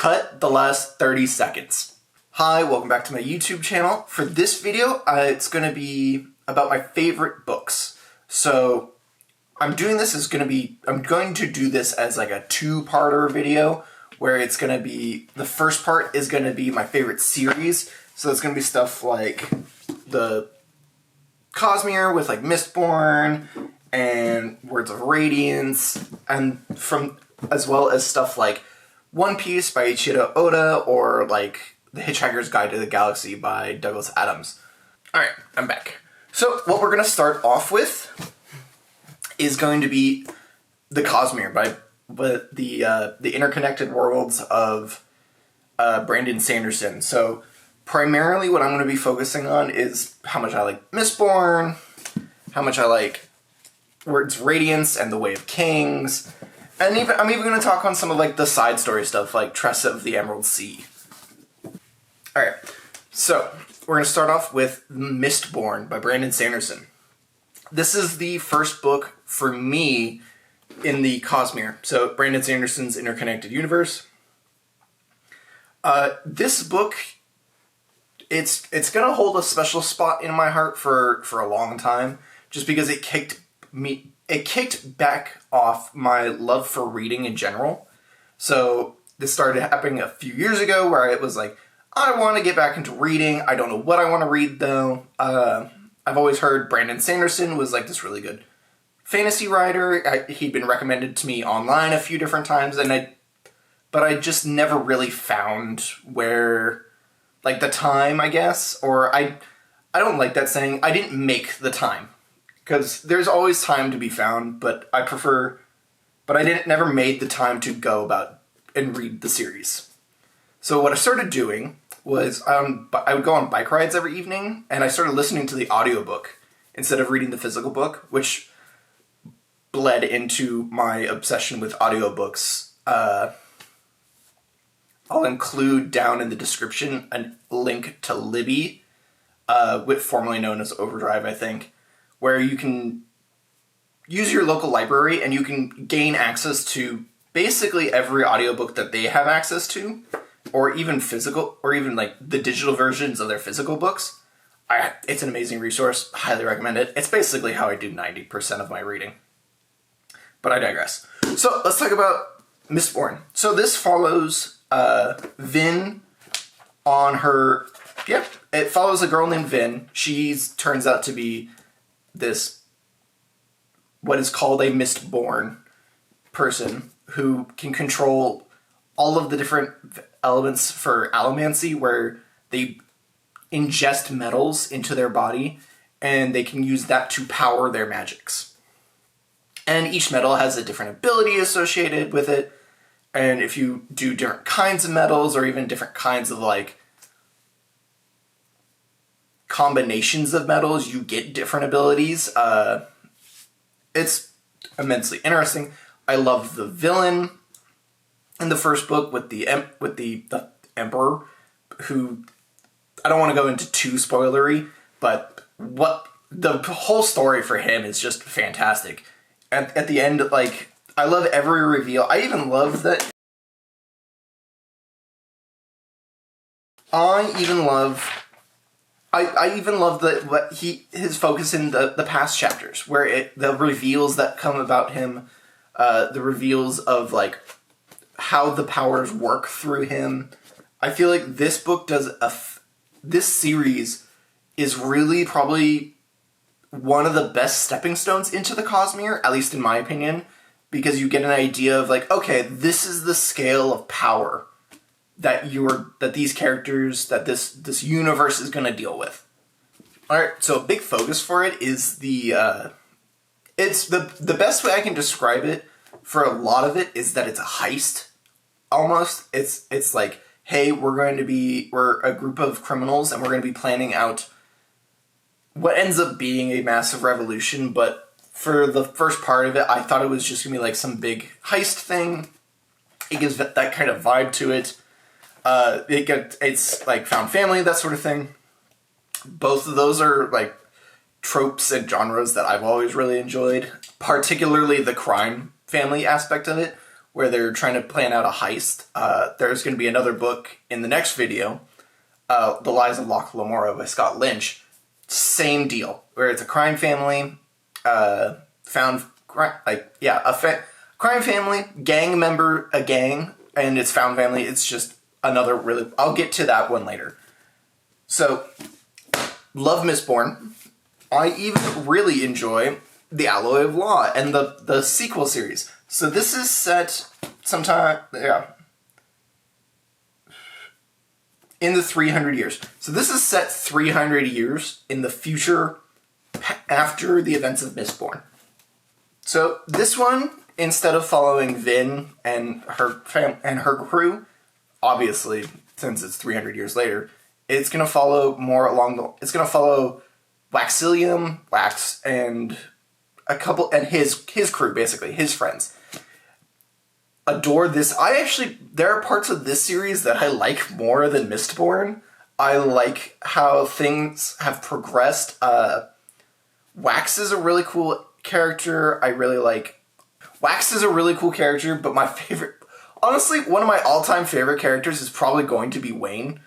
Cut the last 30 seconds. Hi, welcome back to my YouTube channel. For this video, it's going to be about my favorite books. So I'm going to do this as like a two-parter video where it's going to be, the first part is going to be my favorite series. So it's going to be stuff like the Cosmere with like Mistborn and Words of Radiance, and as well as stuff like One Piece by Ichiro Oda, or like The Hitchhiker's Guide to the Galaxy by Douglas Adams. Alright, I'm back. So what we're going to start off with is going to be the Cosmere by the Interconnected Worlds of Brandon Sanderson. So primarily what I'm going to be focusing on is how much I like Mistborn, how much I like Words of Radiance and The Way of Kings, and I'm even going to talk on some of like the side story stuff like Tressa of the Emerald Sea. Alright, so we're going to start off with Mistborn by Brandon Sanderson. This is the first book for me in the Cosmere, so Brandon Sanderson's Interconnected Universe. This book, it's going to hold a special spot in my heart for a long time, just because it kicked back off my love for reading in general. So this started happening a few years ago where it was like, I want to get back into reading. I don't know what I want to read though. I've always heard Brandon Sanderson was like this really good fantasy writer. He'd been recommended to me online a few different times, but I just never really found where, like, the time, I guess, or I don't like that saying, I didn't make the time. Because there's always time to be found, but I never made the time to go about and read the series. So what I started doing was, I would go on bike rides every evening, and I started listening to the audiobook instead of reading the physical book, which bled into my obsession with audiobooks. I'll include down in the description a link to Libby, formerly known as Overdrive, I think, where you can use your local library and you can gain access to basically every audiobook that they have access to, or even physical, or even like the digital versions of their physical books. It's an amazing resource. Highly recommend it. It's basically how I do 90% of my reading. But I digress. So let's talk about Mistborn. So this follows Vin on her... Yep, it follows a girl named Vin. She turns out to be this, what is called a Mistborn person who can control all of the different elements for allomancy, where they ingest metals into their body and they can use that to power their magics. And each metal has a different ability associated with it, and if you do different kinds of metals or even different kinds of like combinations of metals, you get different abilities. It's immensely interesting. I love the villain in the first book with the Emperor, who, I don't want to go into too spoilery, but what the whole story for him is just fantastic. At the end, like, I love every reveal. I even love that. I even love his focus in the past chapters, where the reveals that come about him, the reveals of like how the powers work through him. I feel like this book this series is really probably one of the best stepping stones into the Cosmere, at least in my opinion, because you get an idea of like, okay, this is the scale of power that these characters, that this universe is going to deal with. Alright, so a big focus for it is it's the best way I can describe it for a lot of it is that it's a heist, almost. It's like, hey, we're a group of criminals and we're going to be planning out what ends up being a massive revolution, but for the first part of it, I thought it was just going to be like some big heist thing. It gives that kind of vibe to it. It's like found family, that sort of thing. Both of those are like tropes and genres that I've always really enjoyed, particularly the crime family aspect of it, where they're trying to plan out a heist. There's going to be another book in the next video, The Lies of Locke Lamora by Scott Lynch. Same deal, where it's a crime family, crime family, gang member, a gang, and it's found family. It's just another really, I'll get to that one later. So, love Mistborn. I even really enjoy The Alloy of Law and the sequel series. So this is set sometime, in the 300 years. So this is set 300 years in the future after the events of Mistborn. So this one, instead of following Vin and her crew, obviously, since it's 300 years later, it's going to follow more along it's going to follow Waxilium, Wax, and a couple, and his crew, basically, his friends. Adore this. There are parts of this series that I like more than Mistborn. I like how things have progressed. Wax is a really cool character. Wax is a really cool character, but my favorite, honestly, one of my all-time favorite characters is probably going to be Wayne.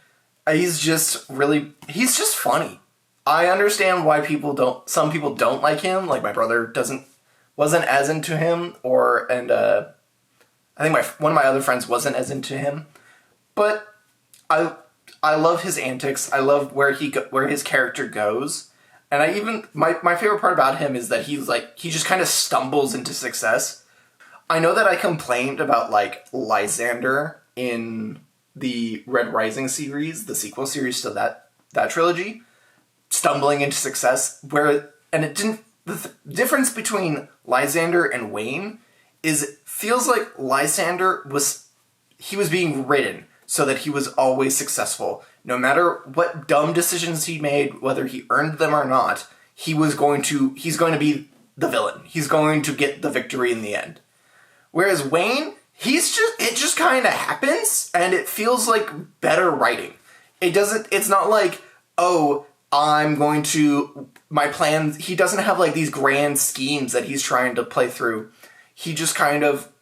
He's just funny. I understand why some people don't like him, like my brother wasn't as into him, I think one of my other friends wasn't as into him, but I love his antics. I love where his character goes, and my favorite part about him is that he just kind of stumbles into success. I know that I complained about Lysander in the Red Rising series, the sequel series to that trilogy, stumbling into success, the difference between Lysander and Wayne is it feels like Lysander was being written so that he was always successful. No matter what dumb decisions he made, whether he earned them or not, he's going to be the villain. He's going to get the victory in the end. Whereas Wayne, it just kind of happens, and it feels like better writing. It's not like, oh, my plan, he doesn't have these grand schemes that he's trying to play through. He just kind of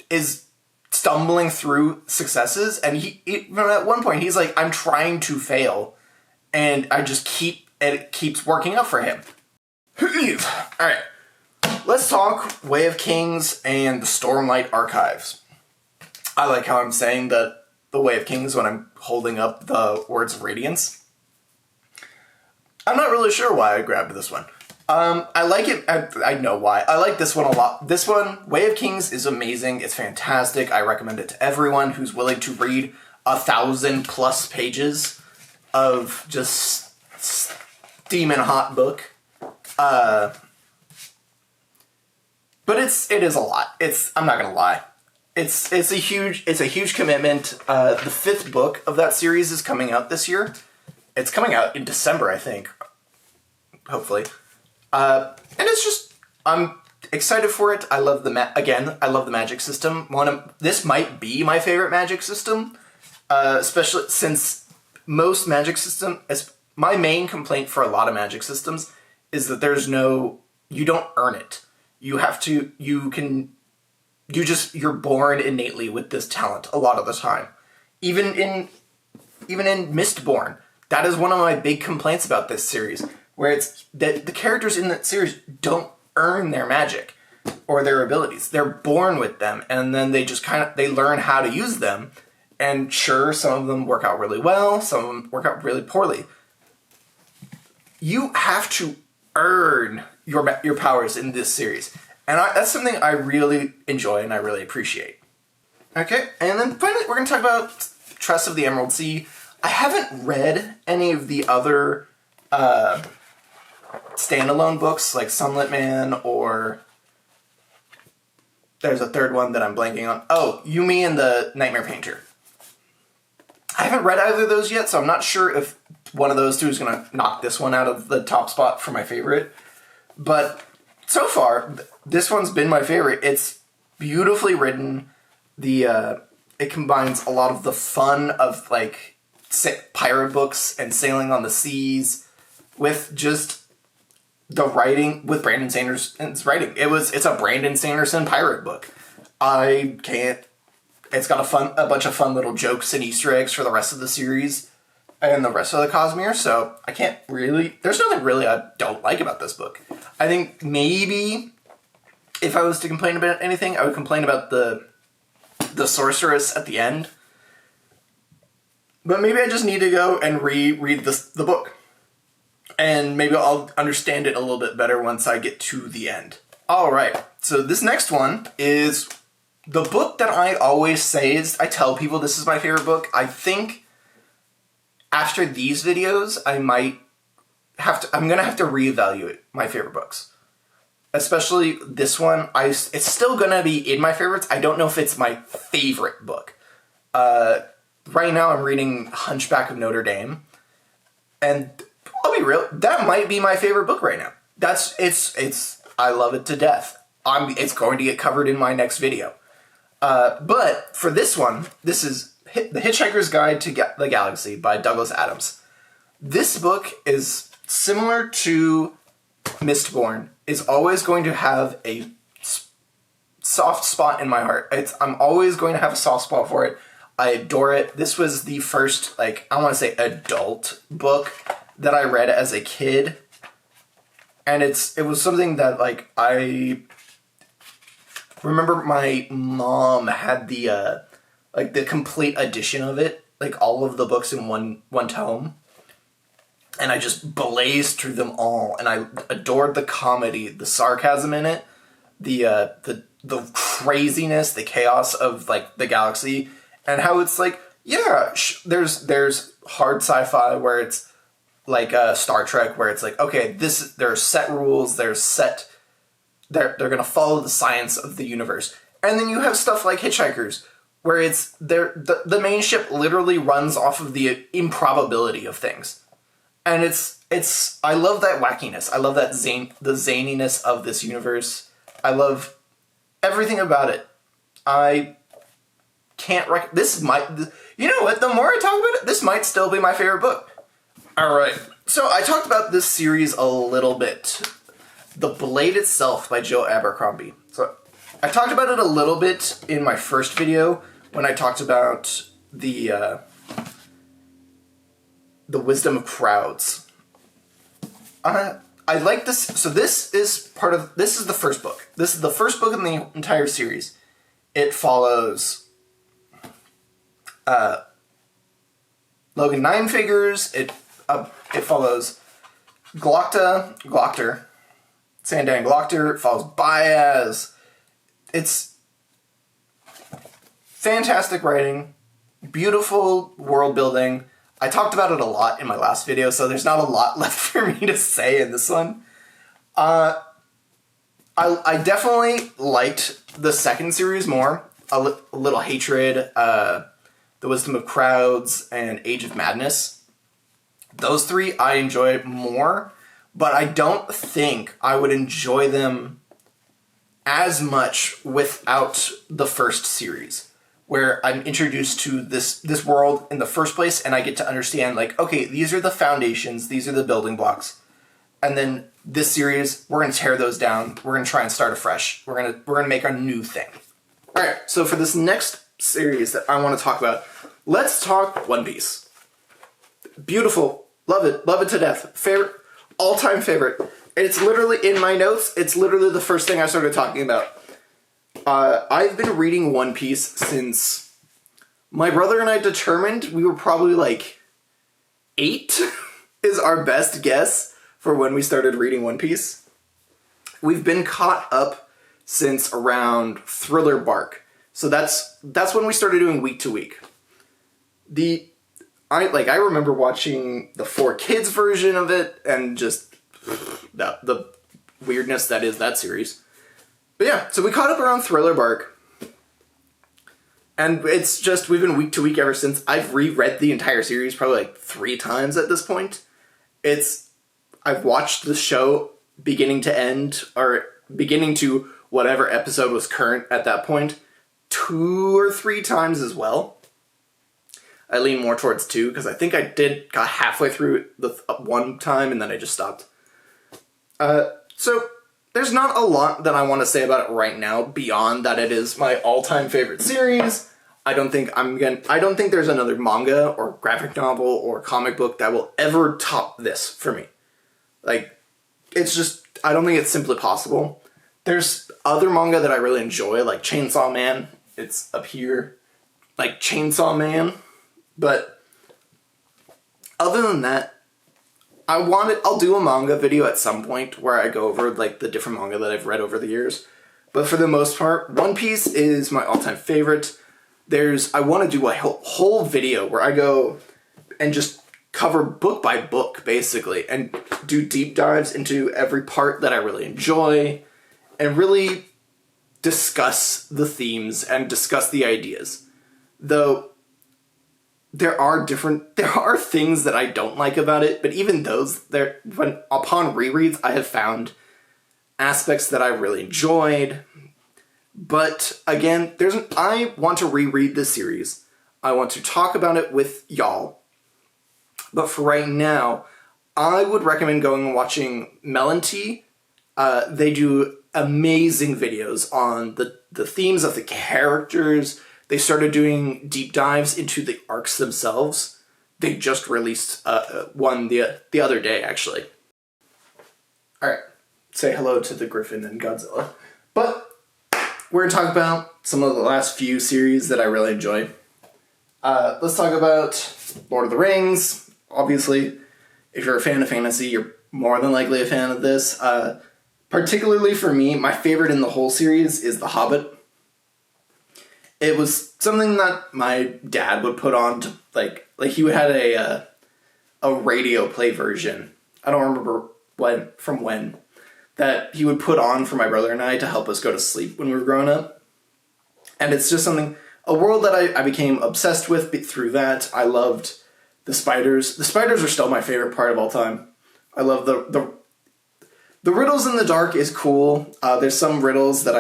is stumbling through successes, and at one point he's like, I'm trying to fail, and it keeps working out for him. Alright, let's talk Way of Kings and the Stormlight Archives. I like how I'm saying the Way of Kings when I'm holding up the Words of Radiance. I'm not really sure why I grabbed this one. I like it. I know why. I like this one a lot. This one, Way of Kings, is amazing. It's fantastic. I recommend it to everyone who's willing to read 1,000+ pages of just steaming hot book. But it is a lot. I'm not gonna lie. It's a huge commitment. The 5th book of that series is coming out this year. It's coming out in December, I think. Hopefully. And it's just, I'm excited for it. I love the magic system. This might be my favorite magic system, especially since most magic my main complaint for a lot of magic systems is that you don't earn it. You're born innately with this talent a lot of the time. Even in Mistborn, that is one of my big complaints about this series, where it's that the characters in that series don't earn their magic or their abilities. They're born with them, and then they just they learn how to use them. And sure, some of them work out really well, some of them work out really poorly. You have to earn your powers in this series. And that's something I really enjoy and I really appreciate. Okay, and then finally we're going to talk about Trust of the Emerald Sea. I haven't read any of the other standalone books, like Sunlit Man, or there's a third one that I'm blanking on. Oh, Yumi and the Nightmare Painter. I haven't read either of those yet, so I'm not sure if one of those two is going to knock this one out of the top spot for my favorite. But so far, this one's been my favorite. It's beautifully written. It combines a lot of the fun of pirate books and sailing on the seas with just the writing, with Brandon Sanderson's writing. It's a Brandon Sanderson pirate book. I can't. It's got a bunch of fun little jokes and Easter eggs for the rest of the series and the rest of the Cosmere, so I can't really... There's nothing really I don't like about this book. I think maybe if I was to complain about anything, I would complain about the sorceress at the end. But maybe I just need to go and reread the book. And maybe I'll understand it a little bit better once I get to the end. Alright, so this next one is the book that I always say is... I tell people this is my favorite book. I think after these videos, I'm going to have to reevaluate my favorite books. Especially this one. It's still going to be in my favorites. I don't know if it's my favorite book. Right now I'm reading Hunchback of Notre Dame. And I'll be real, that might be my favorite book right now. I love it to death. It's going to get covered in my next video. But for this one, this is The Hitchhiker's Guide to the Galaxy by Douglas Adams. This book is similar to Mistborn, is always going to have a soft spot in my heart. I'm always going to have a soft spot for it. I adore it. This was the first, I want to say adult book that I read as a kid. And it was something that, I remember my mom had the complete edition of it, all of the books in one tome. And I just blazed through them all, and I adored the comedy, the sarcasm in it, the craziness, the chaos of the galaxy, and how it's there's hard sci-fi where it's Star Trek, where it's okay, there are set rules, they're gonna follow the science of the universe, and then you have stuff like Hitchhikers, where the main ship literally runs off of the improbability of things. And I love that wackiness. I love the zaniness of this universe. I love everything about it. I can't you know what, the more I talk about it, this might still be my favorite book. Alright, so I talked about this series a little bit. The Blade Itself by Joe Abercrombie. So I talked about it a little bit in my first video when I talked about the wisdom of crowds. I like this. So this is the first book. This is the first book in the entire series. It follows Logan Nine Figures. It follows Glockter, Sandan Glockter. It follows Baez. It's fantastic writing, beautiful world building. I talked about it a lot in my last video, so there's not a lot left for me to say in this one. I definitely liked the second series more. A Little Hatred, The Wisdom of Crowds, and Age of Madness. Those three I enjoy more, but I don't think I would enjoy them as much without the first series, where I'm introduced to this world in the first place, and I get to understand, okay, these are the foundations, these are the building blocks, and then this series, we're going to tear those down, we're going to try and start afresh, we're going to make a new thing. Alright, so for this next series that I want to talk about, let's talk One Piece. Beautiful, love it to death, favorite, all-time favorite. It's literally in my notes, it's literally the first thing I started talking about. I've been reading One Piece since my brother and I determined we were probably 8 is our best guess for when we started reading One Piece. We've been caught up since around Thriller Bark. So that's when we started doing week to week. I remember watching the 4Kids version of it and just the weirdness that is that series. But yeah, so we caught up around Thriller Bark. And it's just, we've been week to week ever since. I've reread the entire series probably 3 times at this point. I've watched the show beginning to end, or beginning to whatever episode was current at that point, 2 or 3 times as well. I lean more towards 2, because I think I got halfway through the one time, and then I just stopped. So there's not a lot that I want to say about it right now beyond that it is my all-time favorite series. I don't think there's another manga or graphic novel or comic book that will ever top this for me. Like, it's just, I don't think it's simply possible. There's other manga that I really enjoy, like Chainsaw Man. It's up here, like Chainsaw Man. But other than that, I'll do a manga video at some point where I go over like the different manga that I've read over the years. But for the most part, One Piece is my all-time favorite. I want to do a whole video where I go and just cover book by book, basically, and do deep dives into every part that I really enjoy, and really discuss the themes and discuss the ideas. Though there are things that I don't like about it, but even those, upon rereads, I have found aspects that I really enjoyed. But again, I want to reread this series. I want to talk about it with y'all. But for right now, I would recommend going and watching Melon Tea. They do amazing videos on the themes of the characters. They started doing deep dives into the arcs themselves. They just released one the other day, actually. Alright, say hello to the Griffin and Godzilla. But we're going to talk about some of the last few series that I really enjoy. Let's talk about Lord of the Rings. Obviously, if you're a fan of fantasy, you're more than likely a fan of this. Particularly for me, my favorite in the whole series is The Hobbit. It was something that my dad would put on to, like he had a radio play version. I don't remember when, that he would put on for my brother and I to help us go to sleep when we were growing up. And it's just a world that I became obsessed with through that. I loved the spiders. The spiders are still my favorite part of all time. I love the riddles in the dark is cool. There's some riddles that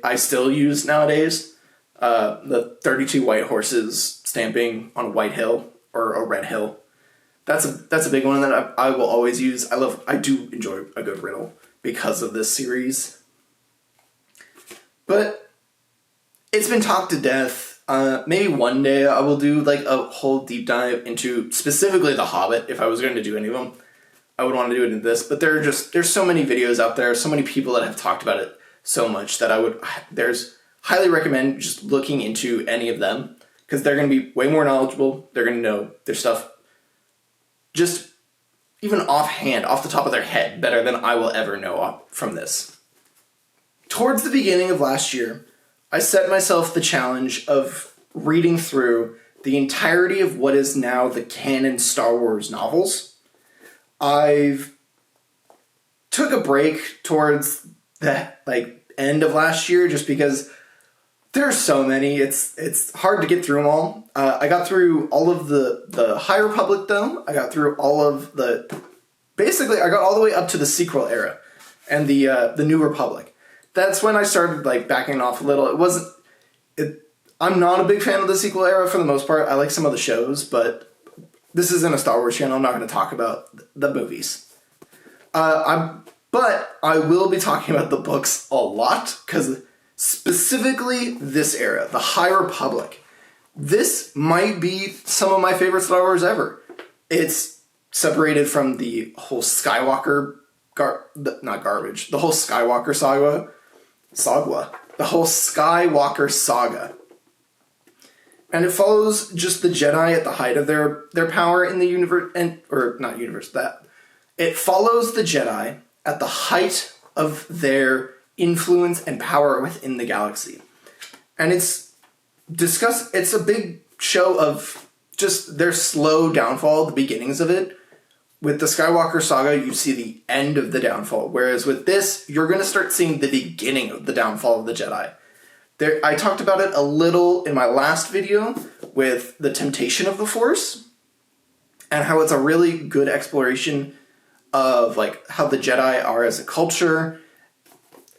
I still use nowadays. The 32 white horses stamping on a white hill or a red hill. That's a big one that I will always use. I do enjoy a good riddle because of this series. But it's been talked to death. Maybe one day I will do like a whole deep dive into specifically The Hobbit. If I was going to do any of them, I would want to do it in this. But there's so many videos out there, so many people that have talked about it so much that highly recommend just looking into any of them, because they're going to be way more knowledgeable. They're going to know their stuff just even offhand, off the top of their head, better than I will ever know from this. Towards the beginning of last year, I set myself the challenge of reading through the entirety of what is now the canon Star Wars novels. I've took a break towards the end of last year just because there are so many. It's hard to get through them all. I got through all of the High Republic, though. I got through all of basically, I got all the way up to the sequel era and the New Republic. That's when I started backing off a little. I'm not a big fan of the sequel era for the most part. I like some of the shows, but this isn't a Star Wars channel. I'm not going to talk about the movies. But I will be talking about the books a lot, because specifically this era, the High Republic. This might be some of my favorite Star Wars ever. It's separated from the whole Skywalker, the whole Skywalker saga. The whole Skywalker saga. And it follows just the Jedi at the height of their power in the universe, it follows the Jedi at the height of their influence and power within the galaxy. And it's a big show of just their slow downfall, the beginnings of it. With the Skywalker saga, you see the end of the downfall, whereas with this, you're going to start seeing the beginning of the downfall of the Jedi. I talked about it a little in my last video with the temptation of the Force, and how it's a really good exploration of how the Jedi are as a culture,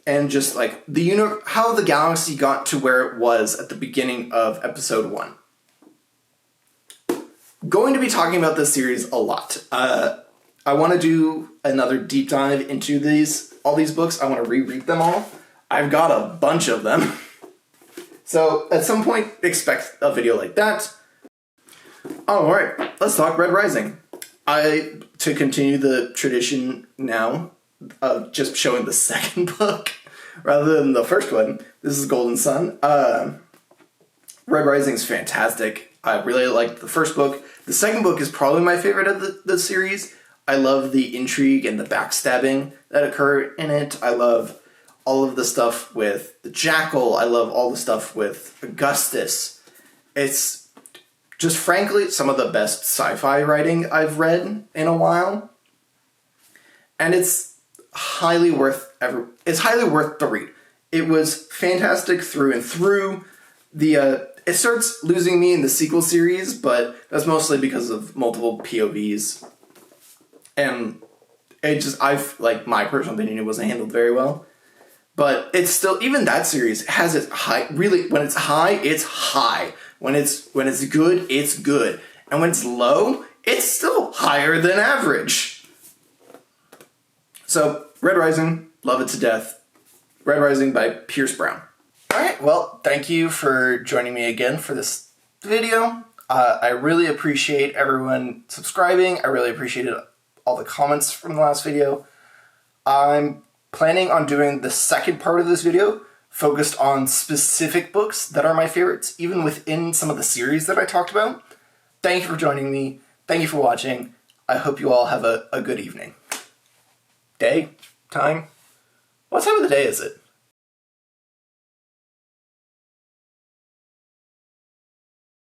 and just how the galaxy got to where it was at the beginning of episode 1. Going to be talking about this series a lot. I want to do another deep dive into all these books. I want to reread them all. I've got a bunch of them. So at some point, expect a video like that. Alright, let's talk Red Rising. To continue the tradition now of just showing the second book rather than the first one, this is Golden Sun. Red Rising is fantastic. I really liked the first book. The second book is probably my favorite of the series. I love the intrigue and the backstabbing that occur in it. I love all of the stuff with the Jackal. I love all the stuff with Augustus. It's just frankly some of the best sci-fi writing I've read in a while. And it's highly worth the read. It was fantastic through and through. It starts losing me in the sequel series, but that's mostly because of multiple POVs. And my personal opinion, it wasn't handled very well. But it's still, even that series has its high, really, when it's high, it's high. When it's good, it's good. And when it's low, it's still higher than average. So, Red Rising, love it to death. Red Rising by Pierce Brown. Alright, well, thank you for joining me again for this video. I really appreciate everyone subscribing. I really appreciated all the comments from the last video. I'm planning on doing the second part of this video focused on specific books that are my favorites, even within some of the series that I talked about. Thank you for joining me. Thank you for watching. I hope you all have a good evening. Day? Time? What time of the day is it?